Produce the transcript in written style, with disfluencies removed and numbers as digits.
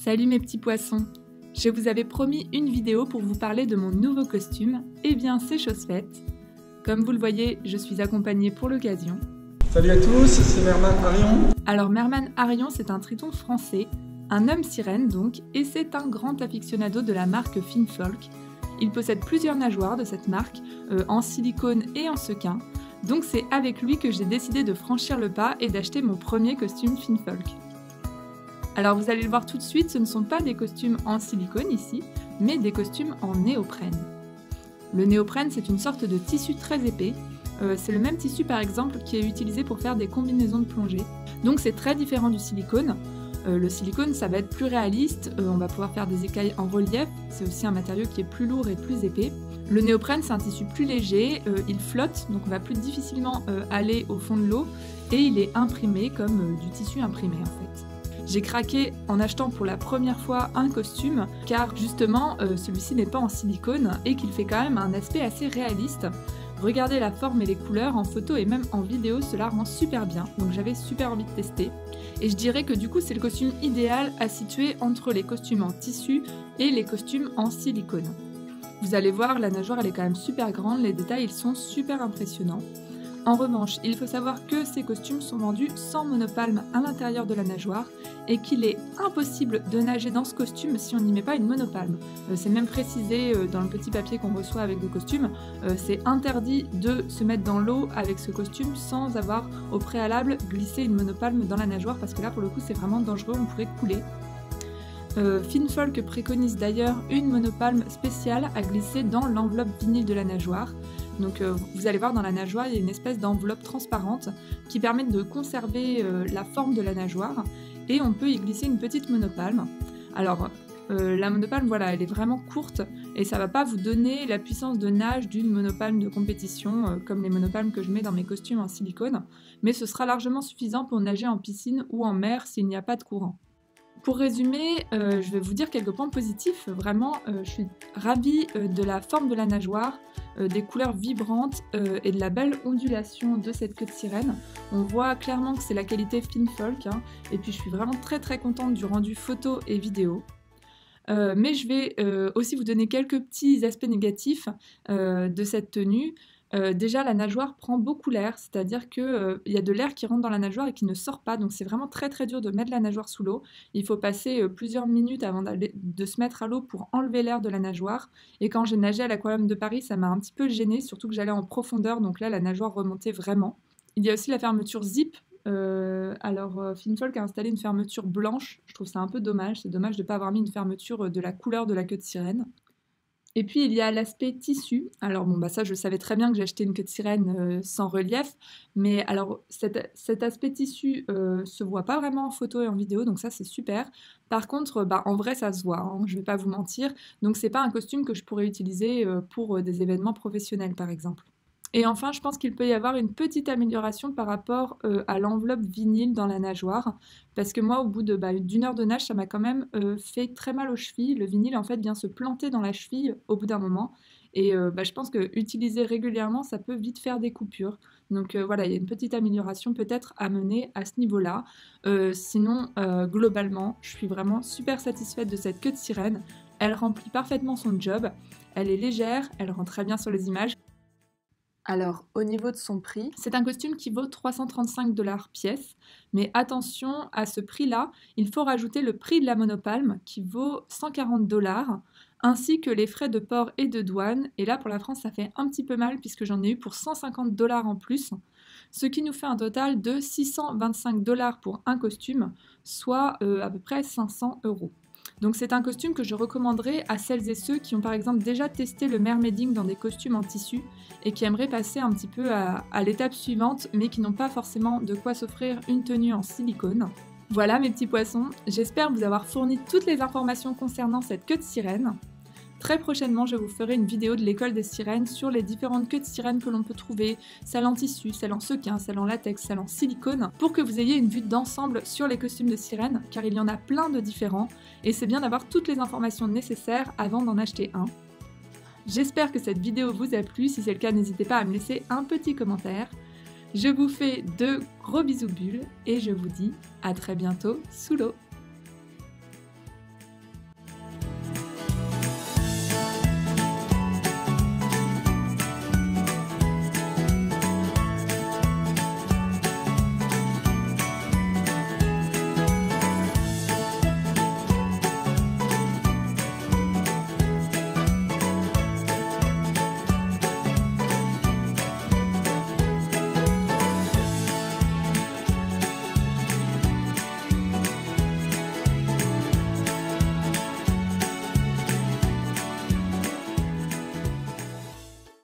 Salut mes petits poissons! Je vous avais promis une vidéo pour vous parler de mon nouveau costume, et bien c'est chose faite. Comme vous le voyez, je suis accompagnée pour l'occasion. Salut à tous, c'est Merman Arion. Alors Merman Arion, c'est un triton français, un homme sirène donc, et c'est un grand aficionado de la marque Finfolk. Il possède plusieurs nageoires de cette marque, en silicone et en sequin, donc c'est avec lui que j'ai décidé de franchir le pas et d'acheter mon premier costume Finfolk. Alors vous allez le voir tout de suite, ce ne sont pas des costumes en silicone ici, mais des costumes en néoprène. Le néoprène, c'est une sorte de tissu très épais. C'est le même tissu par exemple qui est utilisé pour faire des combinaisons de plongée. Donc c'est très différent du silicone. Le silicone, ça va être plus réaliste, on va pouvoir faire des écailles en relief, c'est aussi un matériau qui est plus lourd et plus épais. Le néoprène, c'est un tissu plus léger, il flotte, donc on va plus difficilement aller au fond de l'eau, et il est imprimé comme du tissu imprimé en fait. J'ai craqué en achetant pour la première fois un costume, car justement celui-ci n'est pas en silicone et qu'il fait quand même un aspect assez réaliste. Regardez la forme et les couleurs en photo et même en vidéo, cela rend super bien, donc j'avais super envie de tester. Et je dirais que du coup c'est le costume idéal à situer entre les costumes en tissu et les costumes en silicone. Vous allez voir, la nageoire elle est quand même super grande, les détails ils sont super impressionnants. En revanche, il faut savoir que ces costumes sont vendus sans monopalme à l'intérieur de la nageoire et qu'il est impossible de nager dans ce costume si on n'y met pas une monopalme. C'est même précisé dans le petit papier qu'on reçoit avec le costume, c'est interdit de se mettre dans l'eau avec ce costume sans avoir au préalable glissé une monopalme dans la nageoire parce que là pour le coup c'est vraiment dangereux, on pourrait couler. Finfolk préconise d'ailleurs une monopalme spéciale à glisser dans l'enveloppe vinyle de la nageoire. Donc vous allez voir dans la nageoire, il y a une espèce d'enveloppe transparente qui permet de conserver la forme de la nageoire et on peut y glisser une petite monopalme. Alors la monopalme, voilà, elle est vraiment courte et ça va pas vous donner la puissance de nage d'une monopalme de compétition comme les monopalmes que je mets dans mes costumes en silicone, mais ce sera largement suffisant pour nager en piscine ou en mer s'il n'y a pas de courant. Pour résumer, je vais vous dire quelques points positifs. Vraiment, je suis ravie de la forme de la nageoire, des couleurs vibrantes et de la belle ondulation de cette queue de sirène. On voit clairement que c'est la qualité Finfolk, hein, et puis je suis vraiment très contente du rendu photo et vidéo. Mais je vais aussi vous donner quelques petits aspects négatifs de cette tenue. Déjà la nageoire prend beaucoup l'air, c'est-à-dire qu'il y a de l'air qui rentre dans la nageoire et qui ne sort pas, donc c'est vraiment très dur de mettre la nageoire sous l'eau. Il faut passer plusieurs minutes avant de se mettre à l'eau pour enlever l'air de la nageoire, et quand j'ai nagé à l'Aquarium de Paris ça m'a un petit peu gênée, surtout que j'allais en profondeur, donc là la nageoire remontait vraiment. Il y a aussi la fermeture zip. Finfolk a installé une fermeture blanche, je trouve ça un peu dommage, c'est dommage de ne pas avoir mis une fermeture de la couleur de la queue de sirène. Et puis il y a l'aspect tissu. Alors bon bah ça je savais très bien que j'achetais une queue de sirène sans relief, mais alors cet aspect tissu se voit pas vraiment en photo et en vidéo, donc ça c'est super. Par contre en vrai ça se voit, hein, je vais pas vous mentir, donc c'est pas un costume que je pourrais utiliser pour des événements professionnels par exemple. Et enfin, je pense qu'il peut y avoir une petite amélioration par rapport à l'enveloppe vinyle dans la nageoire, parce que moi, au bout d'une heure de nage, ça m'a quand même fait très mal aux chevilles. Le vinyle, en fait, vient se planter dans la cheville au bout d'un moment, et je pense que utiliser régulièrement, ça peut vite faire des coupures. Donc voilà, il y a une petite amélioration peut-être à mener à ce niveau-là. Sinon, globalement, je suis vraiment super satisfaite de cette queue de sirène. Elle remplit parfaitement son job, elle est légère, elle rend très bien sur les images. Alors, au niveau de son prix, c'est un costume qui vaut 335 $ pièce, mais attention, à ce prix-là, il faut rajouter le prix de la monopalme qui vaut 140 $, ainsi que les frais de port et de douane, et là pour la France ça fait un petit peu mal puisque j'en ai eu pour 150 $ en plus, ce qui nous fait un total de 625 $ pour un costume, soit à peu près 500 €. Donc c'est un costume que je recommanderais à celles et ceux qui ont par exemple déjà testé le mermaiding dans des costumes en tissu et qui aimeraient passer un petit peu à l'étape suivante mais qui n'ont pas forcément de quoi s'offrir une tenue en silicone. Voilà mes petits poissons, j'espère vous avoir fourni toutes les informations concernant cette queue de sirène. Très prochainement, je vous ferai une vidéo de l'école des sirènes sur les différentes queues de sirène que l'on peut trouver, celles en tissu, celles en sequin, celles en latex, celles en silicone, pour que vous ayez une vue d'ensemble sur les costumes de sirène, car il y en a plein de différents, et c'est bien d'avoir toutes les informations nécessaires avant d'en acheter un. J'espère que cette vidéo vous a plu, si c'est le cas n'hésitez pas à me laisser un petit commentaire. Je vous fais de gros bisous bulles, et je vous dis à très bientôt sous l'eau.